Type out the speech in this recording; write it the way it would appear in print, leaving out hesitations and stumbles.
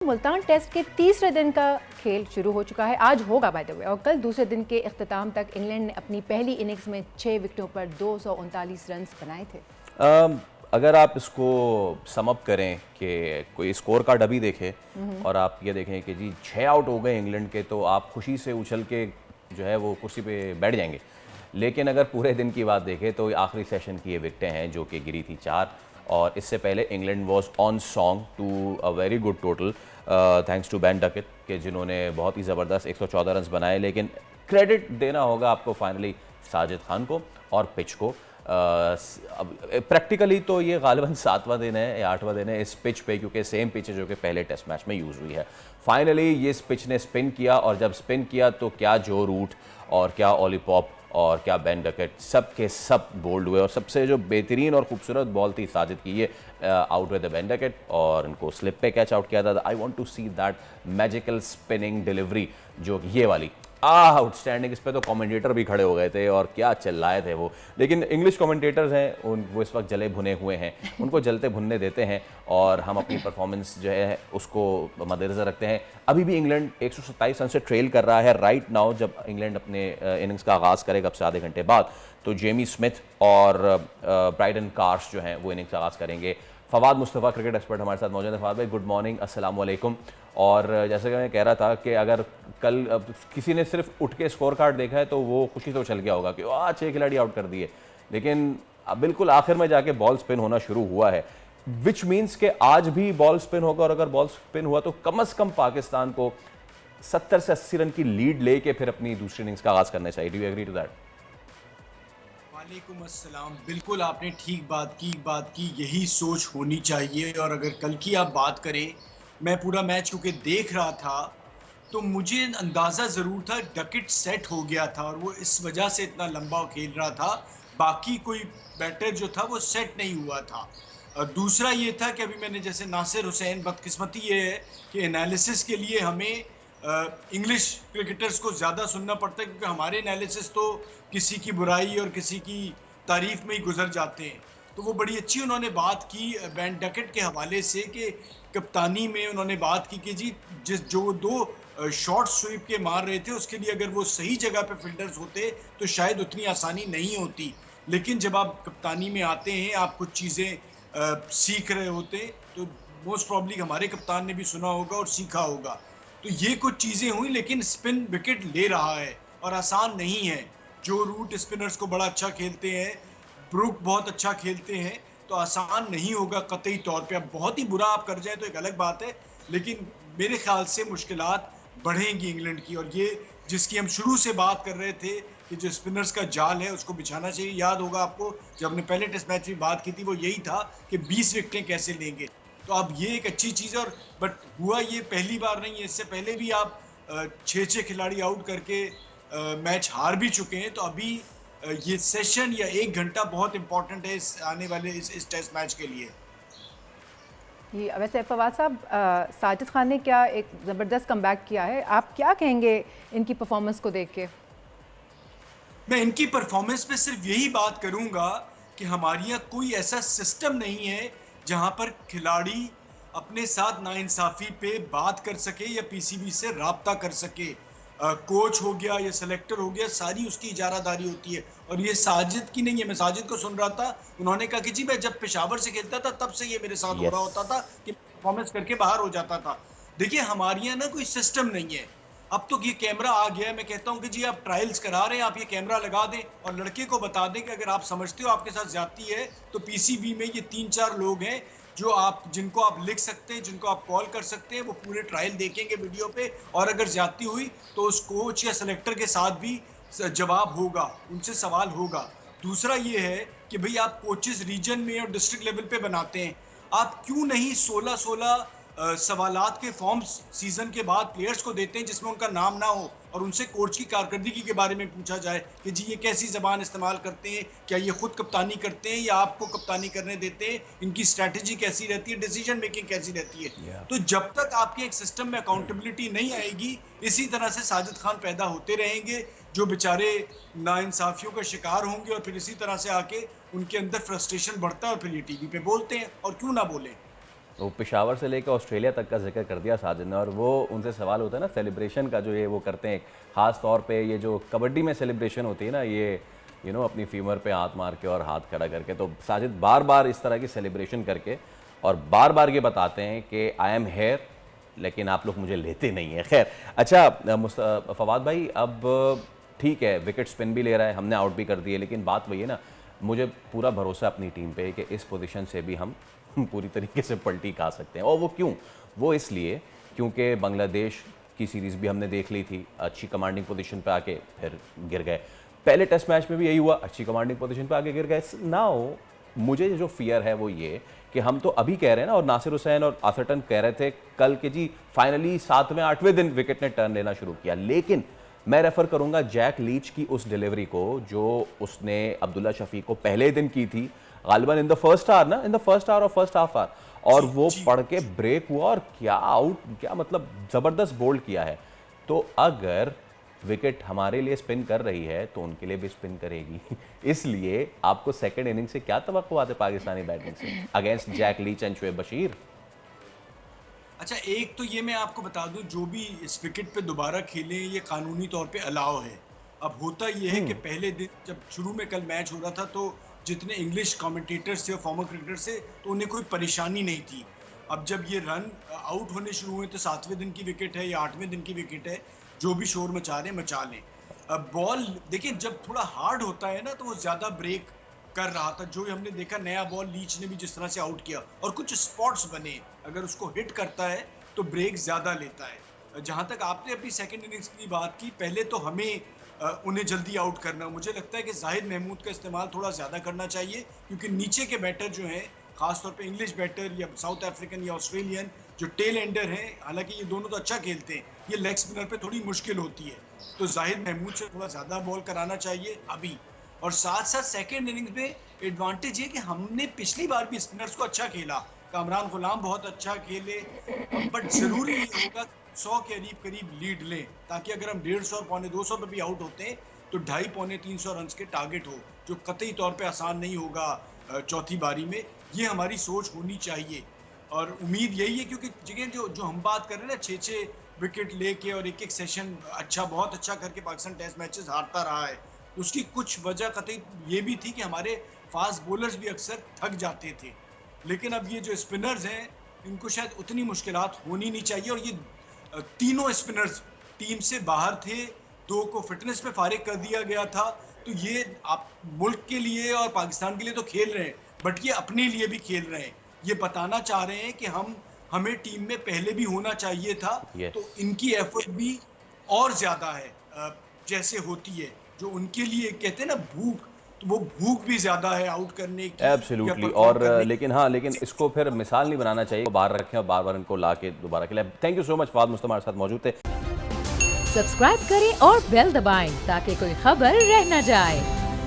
Multan test के तीसरे दिन का खेल शुरू हो चुका है। आज होगा बाय द वे, और कल दूसरे दिन के इख्तिताम तक इंग्लैंड ने अपनी पहली इनिंग्स में 6 विकेटों पर 239 रन बनाए थे। अगर आप इसको समअप करें कि कोई स्कोर कार्ड अभी देखें और आप ये देखें कि जी 6 आउट हो गए इंग्लैंड के, तो आप खुशी से उछल के जो है वो कुर्सी पे बैठ जाएंगे। लेकिन अगर पूरे दिन की बात देखें तो आखिरी सेशन की ये विकटें हैं जो कि गिरी थी 4, और इससे पहले England was on song to a very good total thanks to Ben Duckett के, जिन्होंने बहुत ही ज़बरदस्त 114 रन बनाए। लेकिन क्रेडिट देना होगा आपको फाइनली साजिद खान को और पिच को। प्रैक्टिकली तो ये गालिबन 7वां दिन है या 8वां दिन है इस पिच पे, क्योंकि सेम पिच है जो कि पहले टेस्ट मैच में यूज़ हुई है। फाइनली ये इस पिच ने स्पिन किया, और जब स्पिन किया तो क्या जो रूट और क्या ओली पॉप और क्या बेन डकेट सब के सब बोल्ड हुए, और सबसे जो बेहतरीन और खूबसूरत बॉल थी साजिद की, ये out with the Ben Duckett और इनको स्लिप पे कैच आउट किया था। I want to see that magical spinning delivery, जो ये वाली आउटस्टैंडिंग। इस पे तो कमेंटेटर भी खड़े हो गए थे और क्या चिल्लाए थे वो। लेकिन इंग्लिश कमेंटेटर्स हैं वो इस वक्त जले भुने हुए हैं, उनको जलते भुनने देते हैं, और हम अपनी परफॉर्मेंस जो है उसको मद्देनजर रखते हैं। अभी भी इंग्लैंड 127 रन से ट्रेल कर रहा है राइट नाउ। जब इंग्लैंड अपने इनिंग्स का आगाज़ करेगा अब से आधे घंटे बाद, तो जेमी स्मिथ और ब्राइडन कार्स जो हैं वो इनिंग्स का आगाज़ करेंगे। फवाद मुस्तफ़ा क्रिकेट एक्सपर्ट हमारे साथ मौजूद है। फवाद भाई, गुड मॉर्निंग, अस्सलाम वालेकुम। और जैसे कि मैं कह रहा था कि अगर कल किसी ने सिर्फ उठ के स्कोर कार्ड देखा है तो वो खुशी से उछल गया होगा कि वाह 6 खिलाड़ी आउट कर दिए। लेकिन अब बिल्कुल आखिर में जाके बॉल स्पिन होना शुरू हुआ है, विच मीन्स कि आज भी बॉल स्पिन होगा, और अगर बॉल स्पिन हुआ तो कम से कम पाकिस्तान को 70 से 80 रन की लीड लेके फिर अपनी दूसरी इनिंग्स का आगाज़ करना चाहिए। Do you agree to that? वालेकुम अस्सलाम। बिल्कुल आपने ठीक बात की यही सोच होनी चाहिए। और अगर कल की आप बात करें, मैं पूरा मैच क्योंकि देख रहा था तो मुझे अंदाज़ा ज़रूर था डकेट सेट हो गया था और वो इस वजह से इतना लंबा खेल रहा था। बाकी कोई बैटर जो था वो सेट नहीं हुआ था। दूसरा ये था कि अभी मैंने जैसे नासिर हुसैन, बदकिस्मती ये है कि एनालिसिस के लिए हमें इंग्लिश क्रिकेटर्स को ज़्यादा सुनना पड़ता है, क्योंकि हमारे एनालिसिस तो किसी की बुराई और किसी की तारीफ में ही गुजर जाते हैं। तो वो बड़ी अच्छी उन्होंने बात की बेन डकेट के हवाले से कि कप्तानी में उन्होंने बात की कि जी जो 2 शॉर्ट स्वीप के मार रहे थे उसके लिए अगर वो सही जगह पे फील्डर्स होते तो शायद उतनी आसानी नहीं होती। लेकिन जब आप कप्तानी में आते हैं, आप कुछ चीज़ें सीख रहे होते, तो मोस्ट प्रॉब्ली हमारे कप्तान ने भी सुना होगा और सीखा होगा। तो ये कुछ चीज़ें हुई, लेकिन स्पिन विकेट ले रहा है और आसान नहीं है। जो रूट स्पिनर्स को बड़ा अच्छा खेलते हैं, ब्रुक बहुत अच्छा खेलते हैं, तो आसान नहीं होगा कतई तौर पे। अब बहुत ही बुरा आप कर जाए तो एक अलग बात है, लेकिन मेरे ख्याल से मुश्किलात बढ़ेंगी इंग्लैंड की। और ये जिसकी हम शुरू से बात कर रहे थे कि जो स्पिनर्स का जाल है उसको बिछाना चाहिए। याद होगा आपको जब हमने पहले टेस्ट मैच में बात की थी, वो यही था कि 20 विकेटें कैसे लेंगे। तो अब ये एक अच्छी चीज़ है। और बट हुआ ये पहली बार नहीं है, इससे पहले भी आप 6-6 खिलाड़ी आउट करके मैच हार भी चुके हैं। तो अभी ये सेशन या 1 घंटा बहुत इंपॉर्टेंट है इस आने वाले इस टेस्ट मैच के लिए। जी, वैसे फवाद साहब, साजिद खान ने क्या एक ज़बरदस्त कमबैक किया है, आप क्या कहेंगे इनकी परफॉर्मेंस को देख के? मैं इनकी परफॉर्मेंस पे सिर्फ यही बात करूंगा कि हमारे यहाँ कोई ऐसा सिस्टम नहीं है जहां पर खिलाड़ी अपने साथ नाइंसाफी पे बात कर सके या पीसीबी से राब्ता कर सके। कोच हो गया या सेलेक्टर हो गया, सारी उसकी इजारादारी होती है। और ये साजिद की नहीं है। मैं साजिद को सुन रहा था, उन्होंने कहा कि जी मैं जब पेशावर से खेलता था तब से ये मेरे साथ हो रहा होता था कि परफॉर्मेंस करके बाहर हो जाता था। देखिए हमारे यहाँ ना कोई सिस्टम नहीं है। अब तो ये कैमरा आ गया है, मैं कहता हूँ कि जी आप ट्रायल्स करा रहे हैं, आप ये कैमरा लगा दें और लड़के को बता दें कि अगर आप समझते हो आपके साथ ज्यादती है तो पीसीबी में ये 3-4 लोग हैं जो जिनको आप लिख सकते हैं, जिनको आप कॉल कर सकते हैं। वो पूरे ट्रायल देखेंगे वीडियो पे, और अगर ज्यादती हुई तो उस कोच या सेलेक्टर के साथ भी जवाब होगा, उनसे सवाल होगा। दूसरा ये है कि भाई आप कोचेस रीजन में और डिस्ट्रिक्ट लेवल पे बनाते हैं, आप क्यों नहीं 16-16 सवालात के फॉर्म्स सीजन के बाद प्लेयर्स को देते हैं जिसमें उनका नाम ना हो, और उनसे कोच की कारकर्दगी के बारे में पूछा जाए कि जी ये कैसी ज़बान इस्तेमाल करते हैं, क्या ये खुद कप्तानी करते हैं या आपको कप्तानी करने देते हैं, इनकी स्ट्रैटेजी कैसी रहती है, डिसीजन मेकिंग कैसी रहती है। तो जब तक आपके एक सिस्टम में अकाउंटेबिलिटी नहीं आएगी, इसी तरह से साजिद खान पैदा होते रहेंगे जो बेचारे नाइंसाफियों का शिकार होंगे, और फिर इसी तरह से आके उनके अंदर फ्रस्ट्रेशन बढ़ता है और फिर ये टीवी पे बोलते हैं, और क्यों ना बोलें। वो पेशावर से लेकर ऑस्ट्रेलिया तक का जिक्र कर दिया साजिद ने, और वो उनसे सवाल होता है ना सेलिब्रेशन का, जो ये वो करते हैं ख़ास तौर पे ये जो कबड्डी में सेलिब्रेशन होती है ना, ये अपनी फीमर पे हाथ मार के और हाथ खड़ा करके, तो साजिद बार बार इस तरह की सेलिब्रेशन करके और बार बार ये बताते हैं कि आई एम हेयर, लेकिन आप लोग मुझे लेते नहीं हैं। खैर, अच्छा फवाद भाई, अब ठीक है विकेट स्पिन भी ले रहा है, हमने आउट भी कर दिए, लेकिन बात वही है ना, मुझे पूरा भरोसा अपनी टीम पे कि इस पोजीशन से भी हम पूरी तरीके से पलटी खा सकते हैं। और वो क्यों? वो इसलिए क्योंकि बांग्लादेश की सीरीज़ भी हमने देख ली थी, अच्छी कमांडिंग पोजीशन पे आके फिर गिर गए। पहले टेस्ट मैच में भी यही हुआ, अच्छी कमांडिंग पोजीशन पे आके गिर गए। नाउ मुझे जो फियर है वो ये कि हम तो अभी कह रहे हैं ना, और नासिर हुसैन और आथरटन कह रहे थे कल के जी फाइनली 7वें 8वें दिन विकेट ने टर्न लेना शुरू किया, लेकिन मैं रेफर करूंगा जैक लीच की उस डिलीवरी को जो उसने अब्दुल्ला शफीक को पहले दिन की थी, गालिबन इन द फर्स्ट आवर ना, इन द फर्स्ट आवर और फर्स्ट हाफ आवर, और वो पढ़ के ब्रेक हुआ और क्या आउट, क्या मतलब जबरदस्त बोल्ड किया है। तो अगर विकेट हमारे लिए स्पिन कर रही है तो उनके लिए भी स्पिन करेगी। इसलिए आपको सेकंड इनिंग से क्या तवक्कुआत है पाकिस्तानी बैटिंग से against Jack Leach and Shoaib Bashir? अच्छा, एक तो ये मैं आपको बता दूं, जो भी इस विकेट पे दोबारा खेले ये कानूनी तौर पे अलाउ है। अब होता ये है कि पहले दिन जब शुरू में कल मैच हो रहा था तो जितने इंग्लिश कमेंटेटर्स थे और फॉर्मर क्रिकेटर्स थे तो उन्हें कोई परेशानी नहीं थी। अब जब ये रन आउट होने शुरू हुए तो 7वें दिन की विकेट है या 8वें दिन की विकेट है, जो भी शोर मचा रहे मचा लें। अब बॉल देखिए जब थोड़ा हार्ड होता है ना तो वो ज़्यादा ब्रेक कर रहा था, जो हमने देखा नया बॉल लीच ने भी जिस तरह से आउट किया और कुछ स्पॉट्स बने, अगर उसको हिट करता है तो ब्रेक ज़्यादा लेता है। जहाँ तक आपने अपनी सेकंड इनिंग्स की बात की, पहले तो हमें उन्हें जल्दी आउट करना, मुझे लगता है कि जाहिद महमूद का इस्तेमाल थोड़ा ज़्यादा करना चाहिए, क्योंकि नीचे के बैटर जो हैं खासतौर पे इंग्लिश बैटर या साउथ अफ्रीकन या ऑस्ट्रेलियन जो टेल एंडर हैं, हालांकि ये दोनों तो अच्छा खेलते हैं, ये लेग स्पिनर पे थोड़ी मुश्किल होती है, तो जाहिद महमूद से थोड़ा ज़्यादा बॉल कराना चाहिए अभी। और साथ साथ सेकेंड इनिंग्स में एडवांटेज है कि हमने पिछली बार भी स्पिनर्स को अच्छा खेला, कामरान गुलाम बहुत अच्छा खेले, बट ज़रूरी नहीं होगा 100 के करीब लीड लें, ताकि अगर हम 150 और पौने 200 पे भी आउट होते हैं तो 250 पौने 300 रन के टारगेट हो, जो कतई तौर पे आसान नहीं होगा चौथी बारी में। ये हमारी सोच होनी चाहिए और उम्मीद यही है, क्योंकि जगह जो हम बात कर रहे हैं ना 6-6 विकेट लेके और एक सेशन अच्छा बहुत अच्छा करके पाकिस्तान टेस्ट मैचेस हारता रहा है, उसकी कुछ वजह कतई ये भी थी कि हमारे फास्ट बॉलर्स भी अक्सर थक जाते थे। लेकिन अब ये जो स्पिनर्स हैं इनको शायद उतनी मुश्किलात होनी नहीं चाहिए, और ये तीनों स्पिनर्स टीम से बाहर थे, 2 को फिटनेस पे फारिग कर दिया गया था, तो ये आप मुल्क के लिए और पाकिस्तान के लिए तो खेल रहे हैं, बट ये अपने लिए भी खेल रहे हैं, ये बताना चाह रहे हैं कि हमें टीम में पहले भी होना चाहिए था। तो इनकी एफर्ट भी और ज़्यादा है जैसे होती है, जो उनके लिए कहते हैं ना भूख, तो वो भूख भी ज़्यादा है आउट करने की। एब्सोल्युटली, और लेकिन इसको फिर मिसाल नहीं बनाना चाहिए, बाहर रखें और बार बार इनको ला के दोबारा खिलाएं। Thank you so much, Fawad Mustafa हमारे साथ मौजूद थे। सब्सक्राइब करें और बेल दबाएं ताकि कोई खबर रह न जाए।